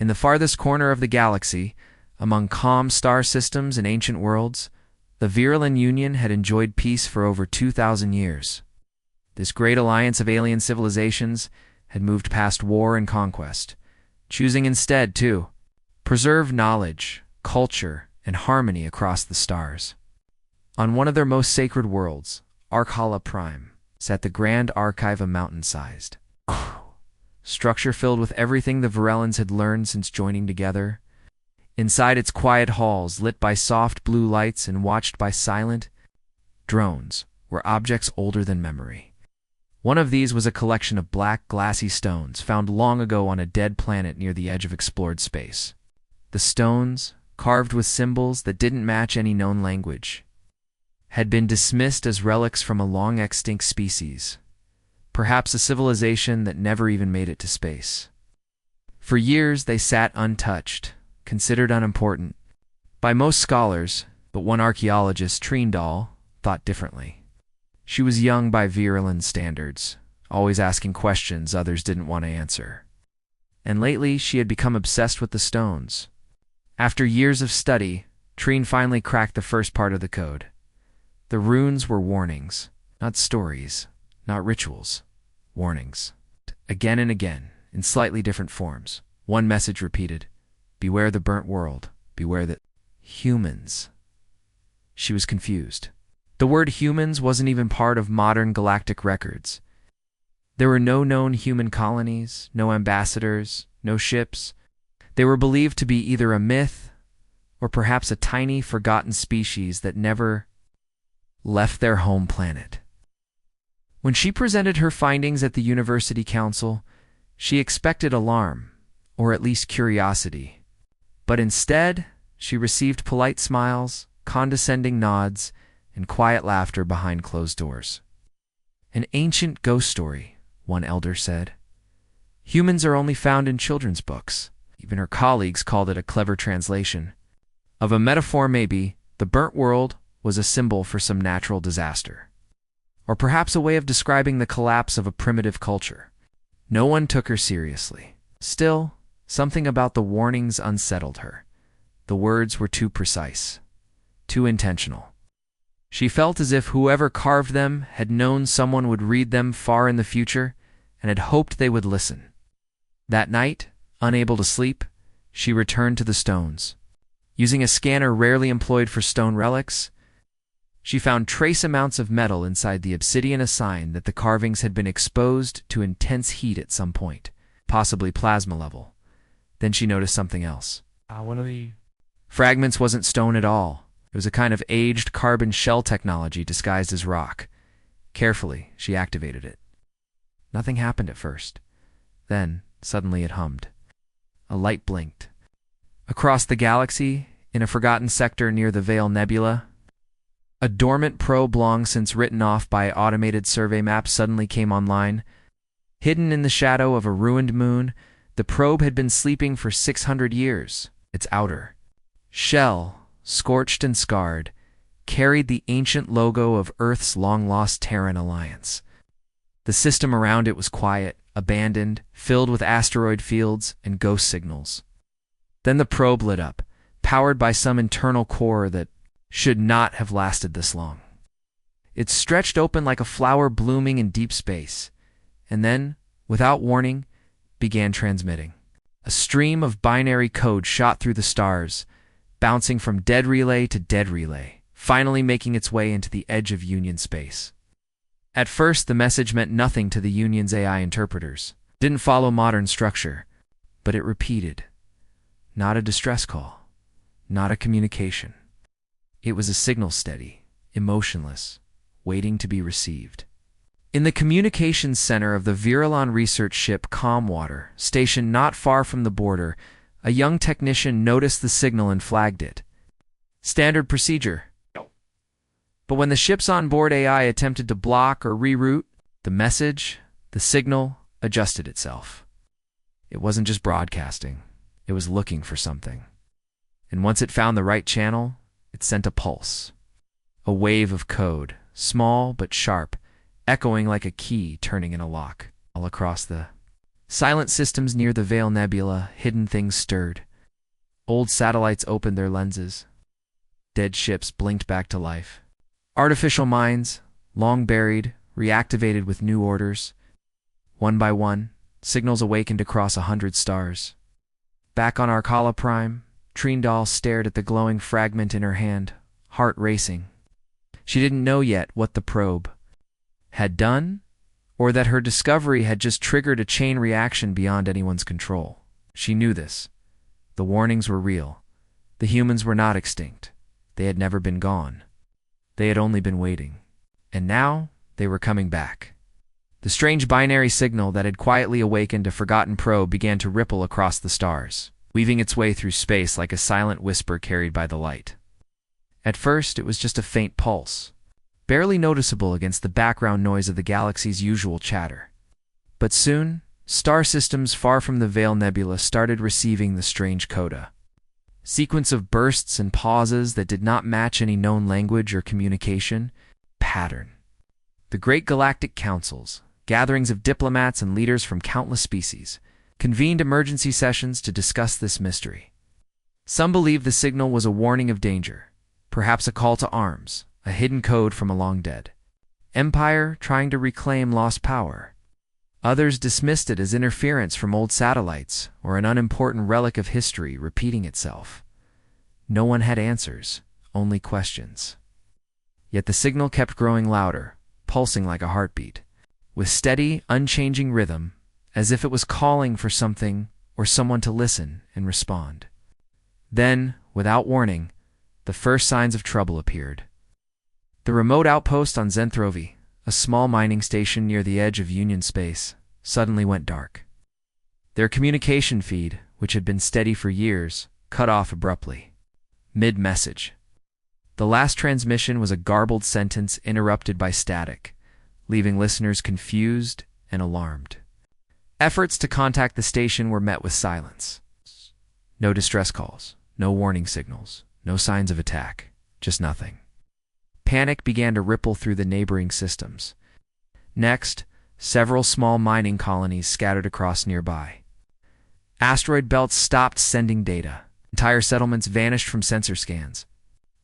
In the farthest corner of the galaxy, among calm star systems and ancient worlds, the Virilan Union had enjoyed peace for over 2,000 years. This great alliance of alien civilizations had moved past war and conquest, choosing instead to preserve knowledge, culture, and harmony across the stars. On one of their most sacred worlds, Arkhala Prime, sat the Grand Archive, a mountain-sized structure filled with everything the Virelans had learned since joining together. Inside its quiet halls, lit by soft blue lights and watched by silent drones, were objects older than memory. One of these was a collection of black, glassy stones found long ago on a dead planet near the edge of explored space. The stones, carved with symbols that didn't match any known language, had been dismissed as relics from a long-extinct species, perhaps a civilization that never even made it to space. For years they sat untouched, considered unimportant by most scholars, but one archaeologist, Treendal, thought differently. She was young by Virilan standards, always asking questions others didn't want to answer. And lately she had become obsessed with the stones. After years of study, Treen finally cracked the first part of the code. The runes were warnings, not stories, not rituals. Warnings. Again and again, in slightly different forms. One message repeated: beware the burnt world, beware the humans. She was confused. The word humans wasn't even part of modern galactic records. There were no known human colonies, no ambassadors, no ships. They were believed to be either a myth or perhaps a tiny, forgotten species that never left their home planet. When she presented her findings at the University Council, she expected alarm, or at least curiosity. But instead, she received polite smiles, condescending nods, and quiet laughter behind closed doors. An ancient ghost story, one elder said. Humans are only found in children's books. Even her colleagues called it a clever translation. Of a metaphor maybe, the burnt world was a symbol for some natural disaster. Or perhaps a way of describing the collapse of a primitive culture. No one took her seriously. Still, something about the warnings unsettled her. The words were too precise, too intentional. She felt as if whoever carved them had known someone would read them far in the future and had hoped they would listen. That night, unable to sleep, she returned to the stones. Using a scanner rarely employed for stone relics, she found trace amounts of metal inside the obsidian, a sign that the carvings had been exposed to intense heat at some point, possibly plasma level. Then she noticed something else. One of the Fragments wasn't stone at all. It was a kind of aged carbon shell technology disguised as rock. Carefully, she activated it. Nothing happened at first. Then, suddenly it hummed. A light blinked. Across the galaxy, in a forgotten sector near the Veil Nebula, a dormant probe long since written off by automated survey maps suddenly came online. Hidden in the shadow of a ruined moon, the probe had been sleeping for 600 years. Its outer shell, scorched and scarred, carried the ancient logo of Earth's long-lost Terran alliance. The system around it was quiet, abandoned, filled with asteroid fields and ghost signals. Then the probe lit up, powered by some internal core that should not have lasted this long. It stretched open like a flower blooming in deep space, and then, without warning, began transmitting. A stream of binary code shot through the stars, bouncing from dead relay to dead relay, finally making its way into the edge of Union space. At first, the message meant nothing to the Union's AI interpreters. Didn't follow modern structure, but it repeated. Not a distress call, not a communication. It was a signal, steady, emotionless, waiting to be received. In the communications center of the Virilan research ship Calmwater, stationed not far from the border, a young technician noticed the signal and flagged it. Standard procedure. But when the ship's onboard AI attempted to block or reroute, the signal adjusted itself. It wasn't just broadcasting. It was looking for something. And once it found the right channel, it sent a pulse. A wave of code, small but sharp, echoing like a key turning in a lock. All across the Silent systems near the Veil Nebula, hidden things stirred. Old satellites opened their lenses. Dead ships blinked back to life. Artificial minds, long buried, reactivated with new orders. One by one, signals awakened across 100 stars. Back on Arcala Prime, Trindal stared at the glowing fragment in her hand, heart racing. She didn't know yet what the probe had done, or that her discovery had just triggered a chain reaction beyond anyone's control. She knew this. The warnings were real. The humans were not extinct. They had never been gone. They had only been waiting. And now, they were coming back. The strange binary signal that had quietly awakened a forgotten probe began to ripple across the stars, weaving its way through space like a silent whisper carried by the light. At first, it was just a faint pulse, barely noticeable against the background noise of the galaxy's usual chatter. But soon, star systems far from the Veil Nebula started receiving the strange coda. Sequence of bursts and pauses that did not match any known language or communication pattern. The great galactic councils, gatherings of diplomats and leaders from countless species, convened emergency sessions to discuss this mystery. Some believed the signal was a warning of danger, perhaps a call to arms, a hidden code from a long dead empire trying to reclaim lost power. Others dismissed it as interference from old satellites or an unimportant relic of history repeating itself. No one had answers, only questions. Yet the signal kept growing louder, pulsing like a heartbeat, with steady, unchanging rhythm, as if it was calling for something or someone to listen and respond. Then, without warning, the first signs of trouble appeared. The remote outpost on Zenthrovi, a small mining station near the edge of Union space, suddenly went dark. Their communication feed, which had been steady for years, cut off abruptly, mid-message. The last transmission was a garbled sentence interrupted by static, leaving listeners confused and alarmed. Efforts to contact the station were met with silence. No distress calls, no warning signals, no signs of attack, just nothing. Panic began to ripple through the neighboring systems. Next, several small mining colonies scattered across nearby. Asteroid belts stopped sending data. Entire settlements vanished from sensor scans.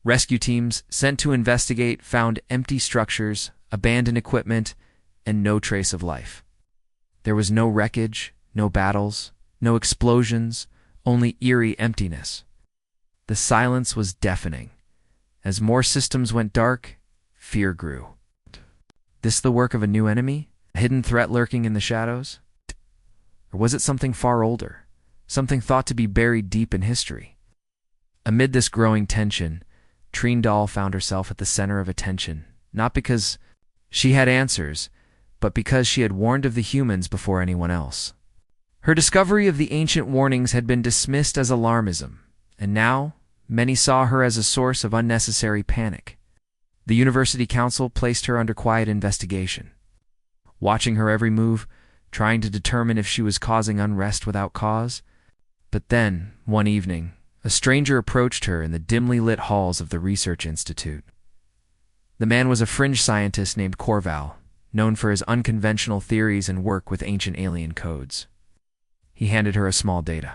Rescue teams sent to investigate found empty structures, abandoned equipment, and no trace of life. There was no wreckage, no battles, no explosions, only eerie emptiness. The silence was deafening. As more systems went dark, fear grew. This the work of a new enemy? A hidden threat lurking in the shadows? Or was it something far older? Something thought to be buried deep in history? Amid this growing tension, Trindal found herself at the center of attention, not because she had answers, but because she had warned of the humans before anyone else. Her discovery of the ancient warnings had been dismissed as alarmism, and now many saw her as a source of unnecessary panic. The University Council placed her under quiet investigation, watching her every move, trying to determine if she was causing unrest without cause. But then, one evening, a stranger approached her in the dimly lit halls of the Research Institute. The man was a fringe scientist named Corval, known for his unconventional theories and work with ancient alien codes. He handed her a small data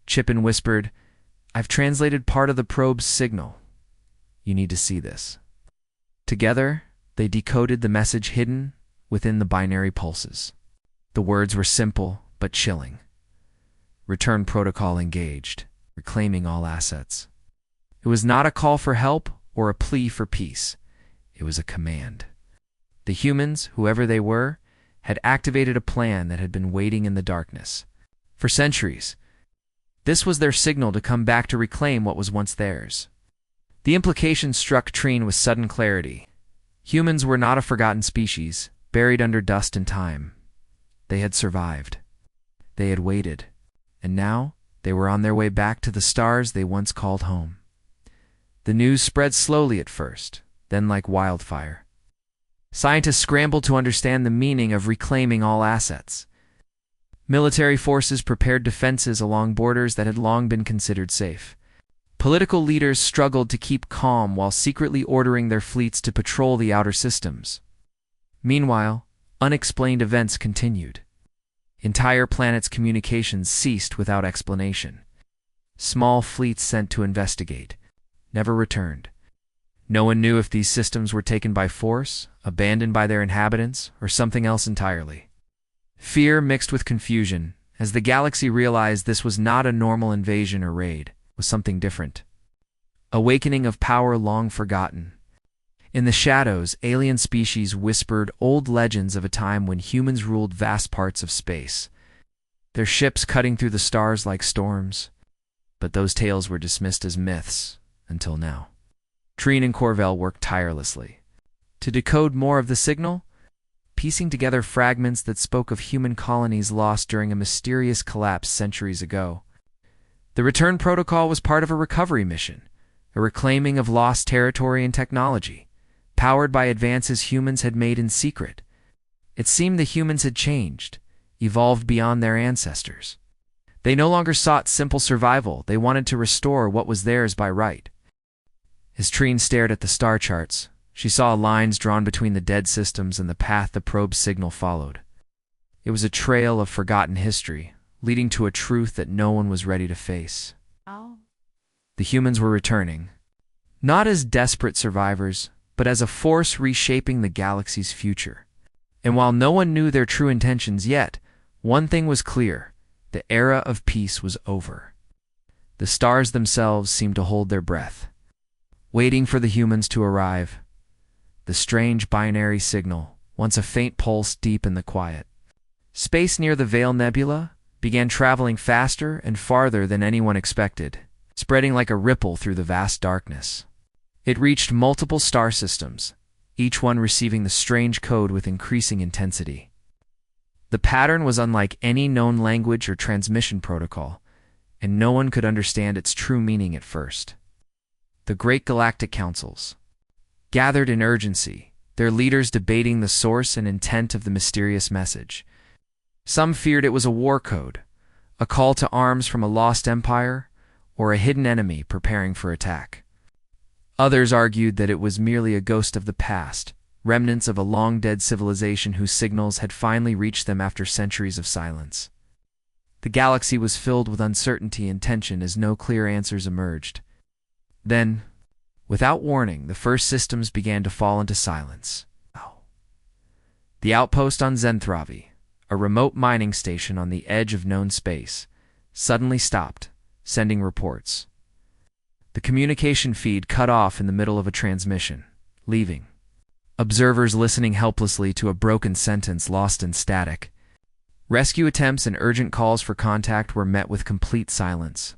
chip and whispered, "I've translated part of the probe's signal. You need to see this." Together, they decoded the message hidden within the binary pulses. The words were simple but chilling. Return protocol engaged, reclaiming all assets. It was not a call for help or a plea for peace. It was a command. The humans, whoever they were, had activated a plan that had been waiting in the darkness. For centuries, this was their signal to come back to reclaim what was once theirs. The implication struck Trine with sudden clarity. Humans were not a forgotten species, buried under dust and time. They had survived. They had waited. And now, they were on their way back to the stars they once called home. The news spread slowly at first, then like wildfire. Scientists scrambled to understand the meaning of reclaiming all assets. Military forces prepared defenses along borders that had long been considered safe. Political leaders struggled to keep calm while secretly ordering their fleets to patrol the outer systems. Meanwhile, unexplained events continued. Entire planets' communications ceased without explanation. Small fleets sent to investigate never returned. No one knew if these systems were taken by force, abandoned by their inhabitants, or something else entirely. Fear mixed with confusion, as the galaxy realized this was not a normal invasion or raid, was something different. Awakening of power long forgotten. In the shadows, alien species whispered old legends of a time when humans ruled vast parts of space, their ships cutting through the stars like storms. But those tales were dismissed as myths, until now. Trine and Corvell worked tirelessly to decode more of the signal, piecing together fragments that spoke of human colonies lost during a mysterious collapse centuries ago. The return protocol was part of a recovery mission, a reclaiming of lost territory and technology, powered by advances humans had made in secret. It seemed the humans had changed, evolved beyond their ancestors. They no longer sought simple survival, they wanted to restore what was theirs by right. As Trine stared at the star charts, she saw lines drawn between the dead systems and the path the probe's signal followed. It was a trail of forgotten history, leading to a truth that no one was ready to face. The humans were returning, not as desperate survivors, but as a force reshaping the galaxy's future. And while no one knew their true intentions yet, one thing was clear: the era of peace was over. The stars themselves seemed to hold their breath, waiting for the humans to arrive. The strange binary signal, once a faint pulse deep in the quiet space near the Veil Nebula, began traveling faster and farther than anyone expected, spreading like a ripple through the vast darkness. It reached multiple star systems, each one receiving the strange code with increasing intensity. The pattern was unlike any known language or transmission protocol, and no one could understand its true meaning at first. The great galactic councils gathered in urgency, their leaders debating the source and intent of the mysterious message. Some feared it was a war code, a call to arms from a lost empire, or a hidden enemy preparing for attack. Others argued that it was merely a ghost of the past, remnants of a long-dead civilization whose signals had finally reached them after centuries of silence. The galaxy was filled with uncertainty and tension as no clear answers emerged. Then, without warning, the first systems began to fall into silence. The outpost on Zenthravi, a remote mining station on the edge of known space, suddenly stopped, sending reports. The communication feed cut off in the middle of a transmission, leaving observers listening helplessly to a broken sentence lost in static. Rescue attempts and urgent calls for contact were met with complete silence.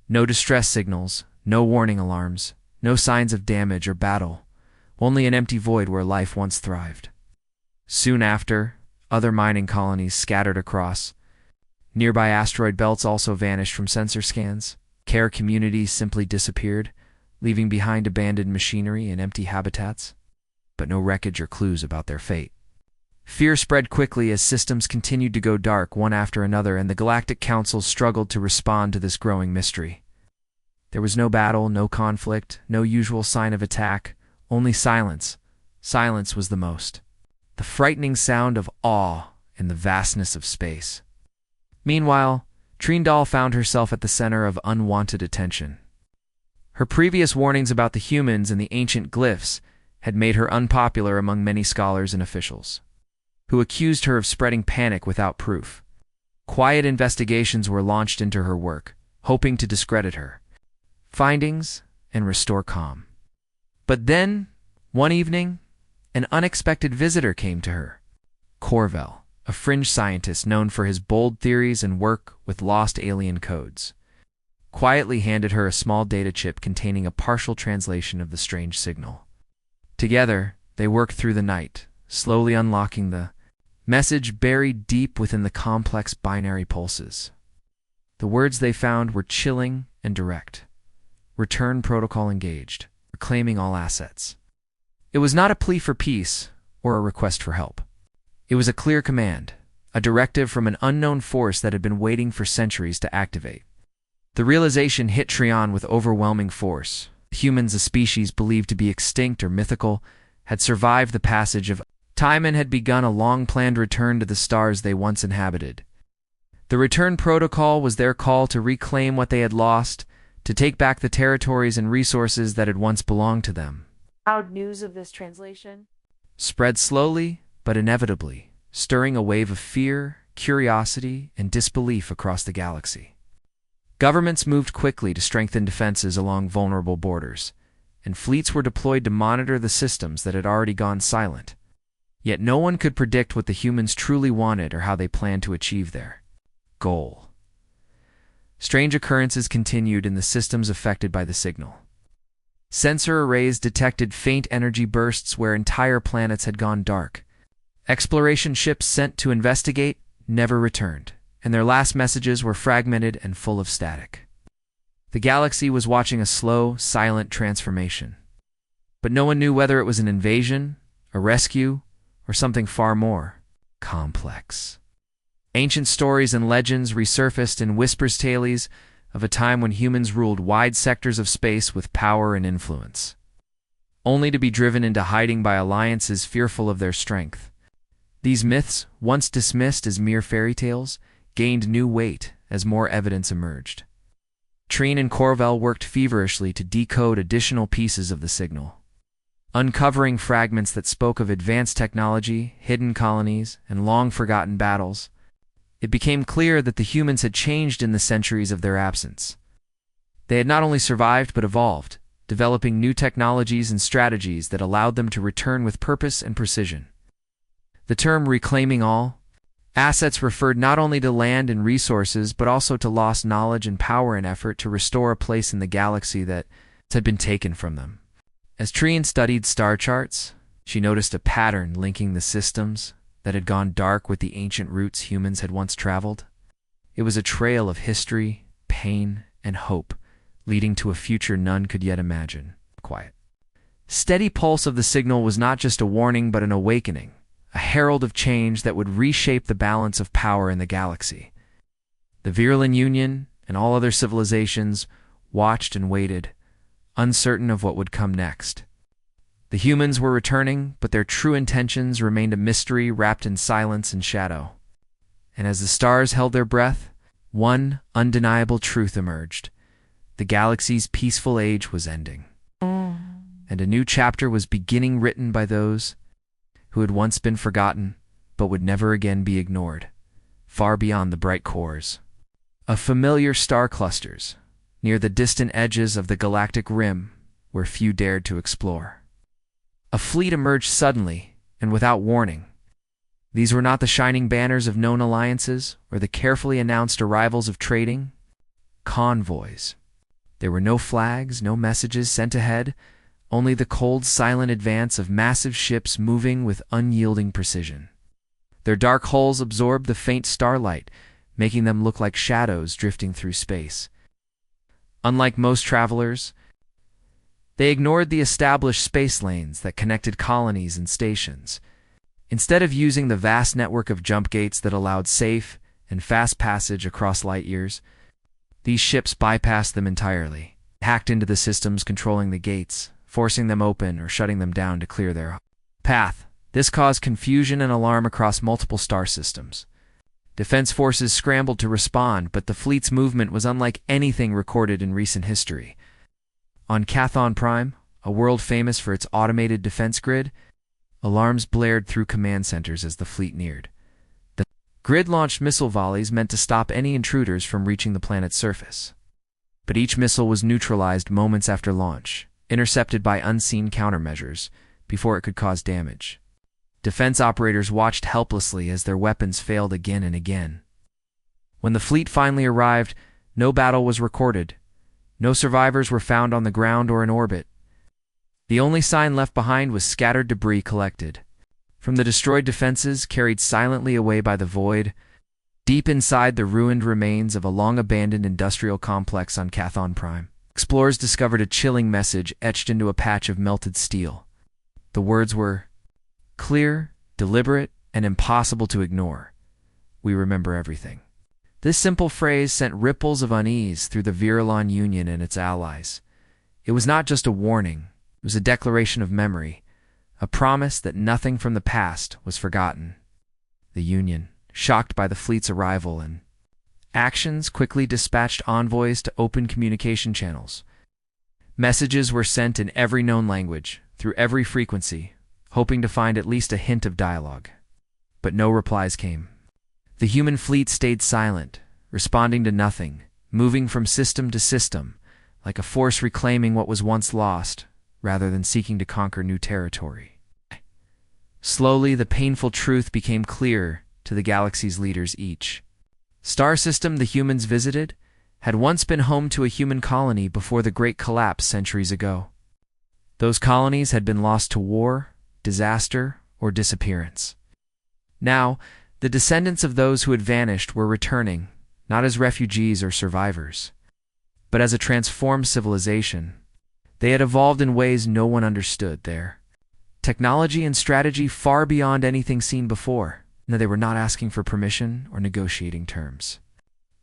No distress signals, no warning alarms, no signs of damage or battle, only an empty void where life once thrived. Soon after, other mining colonies scattered across. Nearby asteroid belts also vanished from sensor scans. Care communities simply disappeared, leaving behind abandoned machinery and empty habitats, but no wreckage or clues about their fate. Fear spread quickly as systems continued to go dark one after another, and the Galactic Council struggled to respond to this growing mystery. There was no battle, no conflict, no usual sign of attack, only silence. Silence was the most. The frightening sound of awe in the vastness of space. Meanwhile, Trindal found herself at the center of unwanted attention. Her previous warnings about the humans and the ancient glyphs had made her unpopular among many scholars and officials, who accused her of spreading panic without proof. Quiet investigations were launched into her work, hoping to discredit her findings and restore calm. But then, one evening, an unexpected visitor came to her. Corvell, a fringe scientist known for his bold theories and work with lost alien codes, quietly handed her a small data chip containing a partial translation of the strange signal. Together, they worked through the night, slowly unlocking the message buried deep within the complex binary pulses. The words they found were chilling and direct. Return protocol engaged, reclaiming all assets. It was not a plea for peace or a request for help. It was a clear command, a directive from an unknown force that had been waiting for centuries to activate. The realization hit Trion with overwhelming force. Humans, a species believed to be extinct or mythical, had survived the passage of Timon had begun a long-planned return to the stars they once inhabited. The return protocol was their call to reclaim what they had lost, to take back the territories and resources that had once belonged to them. Loud news of this translation Spread slowly, but inevitably, stirring a wave of fear, curiosity, and disbelief across the galaxy. Governments moved quickly to strengthen defenses along vulnerable borders, and fleets were deployed to monitor the systems that had already gone silent. Yet no one could predict what the humans truly wanted or how they planned to achieve their goal. Strange occurrences continued in the systems affected by the signal. Sensor arrays detected faint energy bursts where entire planets had gone dark. Exploration ships sent to investigate never returned, and their last messages were fragmented and full of static. The galaxy was watching a slow, silent transformation. But no one knew whether it was an invasion, a rescue, or something far more complex. Ancient stories and legends resurfaced in whispers tales of a time when humans ruled wide sectors of space with power and influence, only to be driven into hiding by alliances fearful of their strength. These myths, once dismissed as mere fairy tales, gained new weight as more evidence emerged. Trine and Corvell worked feverishly to decode additional pieces of the signal, uncovering fragments that spoke of advanced technology, hidden colonies, and long-forgotten battles. It became clear that the humans had changed in the centuries of their absence. They had not only survived but evolved, developing new technologies and strategies that allowed them to return with purpose and precision. The term reclaiming all assets referred not only to land and resources but also to lost knowledge and power in effort to restore a place in the galaxy that had been taken from them. As Trine studied star charts, she noticed a pattern linking the systems that had gone dark with the ancient routes humans had once traveled. It was a trail of history, pain, and hope, leading to a future none could yet imagine. Quiet. Steady pulse of the signal was not just a warning but an awakening, a herald of change that would reshape the balance of power in the galaxy. The Virulent Union and all other civilizations watched and waited, uncertain of what would come next. The humans were returning, but their true intentions remained a mystery wrapped in silence and shadow. And as the stars held their breath, one undeniable truth emerged. The galaxy's peaceful age was ending, and a new chapter was beginning, written by those who had once been forgotten but would never again be ignored, far beyond the bright cores of familiar star clusters, near the distant edges of the galactic rim where few dared to explore. A fleet emerged suddenly and without warning. These were not the shining banners of known alliances or the carefully announced arrivals of trading convoys. There were no flags, no messages sent ahead, only the cold, silent advance of massive ships moving with unyielding precision. Their dark hulls absorbed the faint starlight, making them look like shadows drifting through space. Unlike most travelers, they ignored the established space lanes that connected colonies and stations. Instead of using the vast network of jump gates that allowed safe and fast passage across light years, these ships bypassed them entirely, hacked into the systems controlling the gates, forcing them open or shutting them down to clear their path. This caused confusion and alarm across multiple star systems. Defense forces scrambled to respond, but the fleet's movement was unlike anything recorded in recent history. On Cathon Prime, a world famous for its automated defense grid, alarms blared through command centers as the fleet neared. The grid launched missile volleys meant to stop any intruders from reaching the planet's surface. But each missile was neutralized moments after launch, intercepted by unseen countermeasures, before it could cause damage. Defense operators watched helplessly as their weapons failed again and again. When the fleet finally arrived, no battle was recorded. No survivors were found on the ground or in orbit. The only sign left behind was scattered debris collected from the destroyed defenses, carried silently away by the void, deep inside the ruined remains of a long-abandoned industrial complex on Cathon Prime. Explorers discovered a chilling message etched into a patch of melted steel. The words were clear, deliberate, and impossible to ignore. We remember everything. This simple phrase sent ripples of unease through the Virulent Union and its allies. It was not just a warning, it was a declaration of memory, a promise that nothing from the past was forgotten. The Union, shocked by the fleet's arrival and actions, quickly dispatched envoys to open communication channels. Messages were sent in every known language, through every frequency, hoping to find at least a hint of dialogue. But no replies came. The human fleet stayed silent, responding to nothing, moving from system to system, like a force reclaiming what was once lost, rather than seeking to conquer new territory. Slowly, the painful truth became clear to the galaxy's leaders each. Star system the humans visited had once been home to a human colony before the Great Collapse centuries ago. Those colonies had been lost to war, disaster, or disappearance. Now, the descendants of those who had vanished were returning, not as refugees or survivors, but as a transformed civilization. They had evolved in ways no one understood there. Technology and strategy far beyond anything seen before. No, they were not asking for permission or negotiating terms.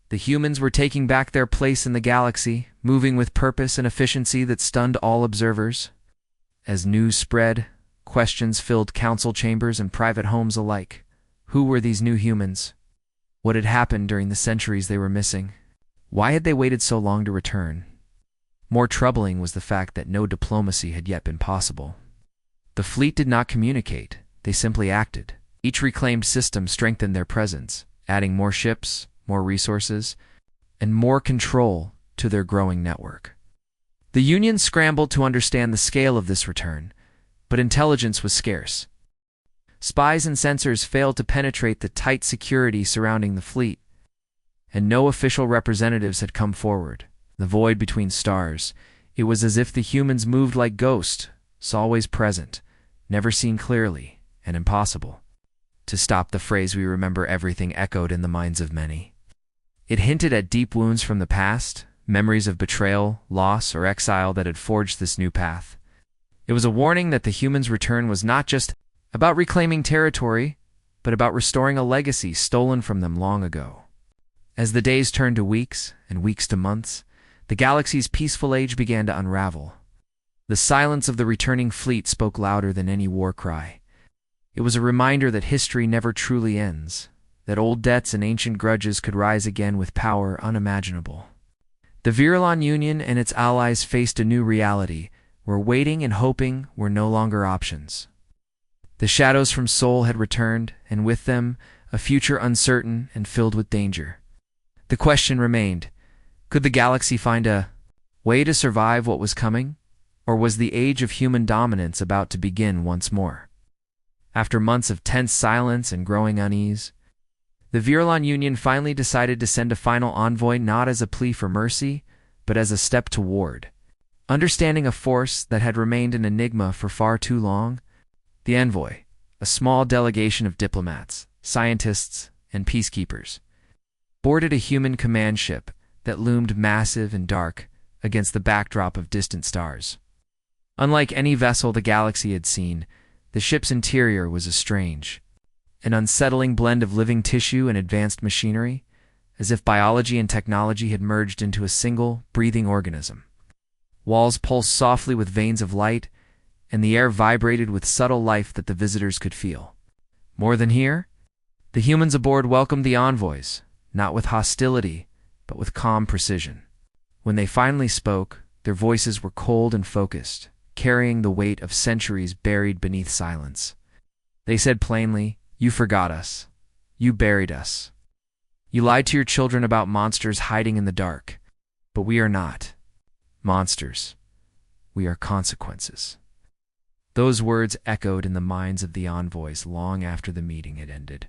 The humans were taking back their place in the galaxy, moving with purpose and efficiency that stunned all observers. As news spread, questions filled council chambers and private homes alike. Who were these new humans? What had happened during the centuries they were missing? Why had they waited so long to return? More troubling was the fact that no diplomacy had yet been possible. The fleet did not communicate, they simply acted. Each reclaimed system strengthened their presence, adding more ships, more resources, and more control to their growing network. The Union scrambled to understand the scale of this return, but intelligence was scarce. Spies and sensors failed to penetrate the tight security surrounding the fleet, and no official representatives had come forward. The void between stars, it was as if the humans moved like ghosts, always present, never seen clearly, and impossible to stop. The phrase "we remember everything" echoed in the minds of many. It hinted at deep wounds from the past, memories of betrayal, loss, or exile that had forged this new path. It was a warning that the humans' return was not just about reclaiming territory, but about restoring a legacy stolen from them long ago. As the days turned to weeks, and weeks to months, the galaxy's peaceful age began to unravel. The silence of the returning fleet spoke louder than any war cry. It was a reminder that history never truly ends, that old debts and ancient grudges could rise again with power unimaginable. The Virulon Union and its allies faced a new reality, where waiting and hoping were no longer options. The shadows from Sol had returned, and with them, a future uncertain and filled with danger. The question remained, could the galaxy find a way to survive what was coming? Or was the age of human dominance about to begin once more? After months of tense silence and growing unease, the Virulon Union finally decided to send a final envoy, not as a plea for mercy, but as a step toward understanding a force that had remained an enigma for far too long. The envoy, a small delegation of diplomats, scientists, and peacekeepers, boarded a human command ship that loomed massive and dark against the backdrop of distant stars. Unlike any vessel the galaxy had seen, the ship's interior was strange, an unsettling blend of living tissue and advanced machinery, as if biology and technology had merged into a single, breathing organism. Walls pulsed softly with veins of light, and the air vibrated with subtle life that the visitors could feel. More than here, the humans aboard welcomed the envoys, not with hostility, but with calm precision. When they finally spoke, their voices were cold and focused, carrying the weight of centuries buried beneath silence. They said plainly, "You forgot us. You buried us. You lied to your children about monsters hiding in the dark. But we are not monsters. We are consequences." Those words echoed in the minds of the envoys long after the meeting had ended.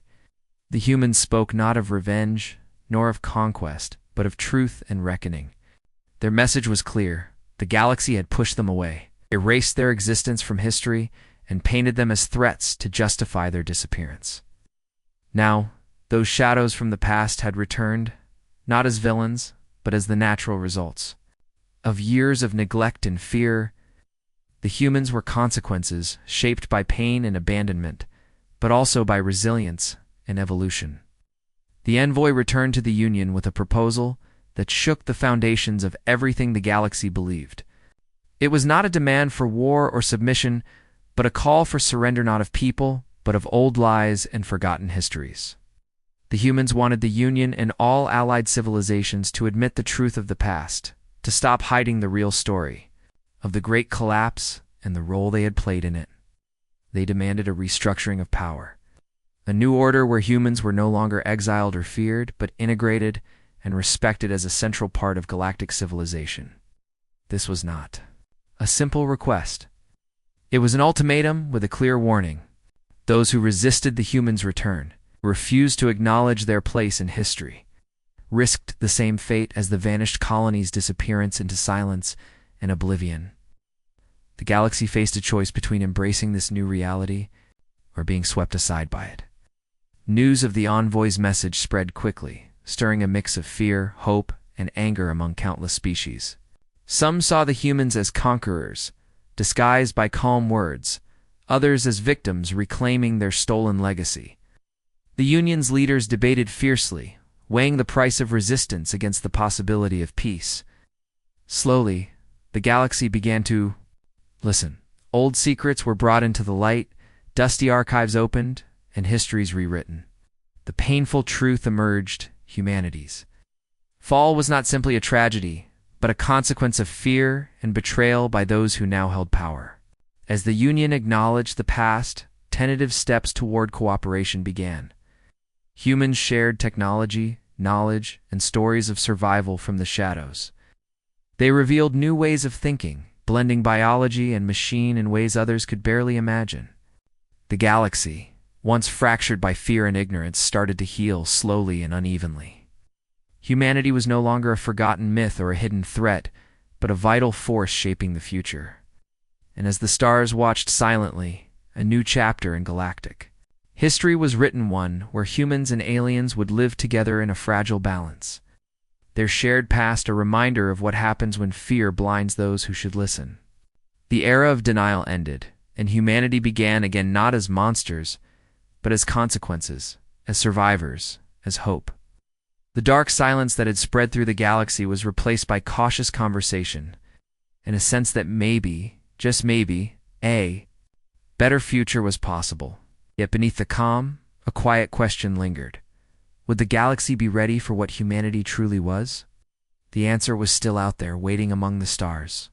The humans spoke not of revenge, nor of conquest, but of truth and reckoning. Their message was clear. The galaxy had pushed them away, erased their existence from history, and painted them as threats to justify their disappearance. Now, those shadows from the past had returned, not as villains, but as the natural results of years of neglect and fear. The humans were consequences shaped by pain and abandonment, but also by resilience and evolution. The envoy returned to the Union with a proposal that shook the foundations of everything the galaxy believed. It was not a demand for war or submission, but a call for surrender not of people, but of old lies and forgotten histories. The humans wanted the Union and all allied civilizations to admit the truth of the past, to stop hiding the real story of the Great Collapse and the role they had played in it. They demanded a restructuring of power, a new order where humans were no longer exiled or feared, but integrated and respected as a central part of galactic civilization. This was not a simple request. It was an ultimatum with a clear warning. Those who resisted the humans' return, refused to acknowledge their place in history, risked the same fate as the vanished colonies' disappearance into silence and oblivion. The galaxy faced a choice between embracing this new reality or being swept aside by it. News of the envoy's message spread quickly, stirring a mix of fear, hope, and anger among countless species. Some saw the humans as conquerors, disguised by calm words, others as victims reclaiming their stolen legacy. The Union's leaders debated fiercely, weighing the price of resistance against the possibility of peace. Slowly, the galaxy began to listen. Old secrets were brought into the light, dusty archives opened, and histories rewritten. The painful truth emerged: humanity's fall was not simply a tragedy, but a consequence of fear and betrayal by those who now held power. As the Union acknowledged the past, tentative steps toward cooperation began. Humans shared technology, knowledge, and stories of survival from the shadows. They revealed new ways of thinking, blending biology and machine in ways others could barely imagine. The galaxy, once fractured by fear and ignorance, started to heal slowly and unevenly. Humanity was no longer a forgotten myth or a hidden threat, but a vital force shaping the future. And as the stars watched silently, a new chapter in galactic history was written, one where humans and aliens would live together in a fragile balance. Their shared past a reminder of what happens when fear blinds those who should listen. The era of denial ended, and humanity began again not as monsters, but as consequences, as survivors, as hope. The dark silence that had spread through the galaxy was replaced by cautious conversation, and a sense that maybe, just maybe, a better future was possible. Yet beneath the calm, a quiet question lingered. Would the galaxy be ready for what humanity truly was? The answer was still out there, waiting among the stars.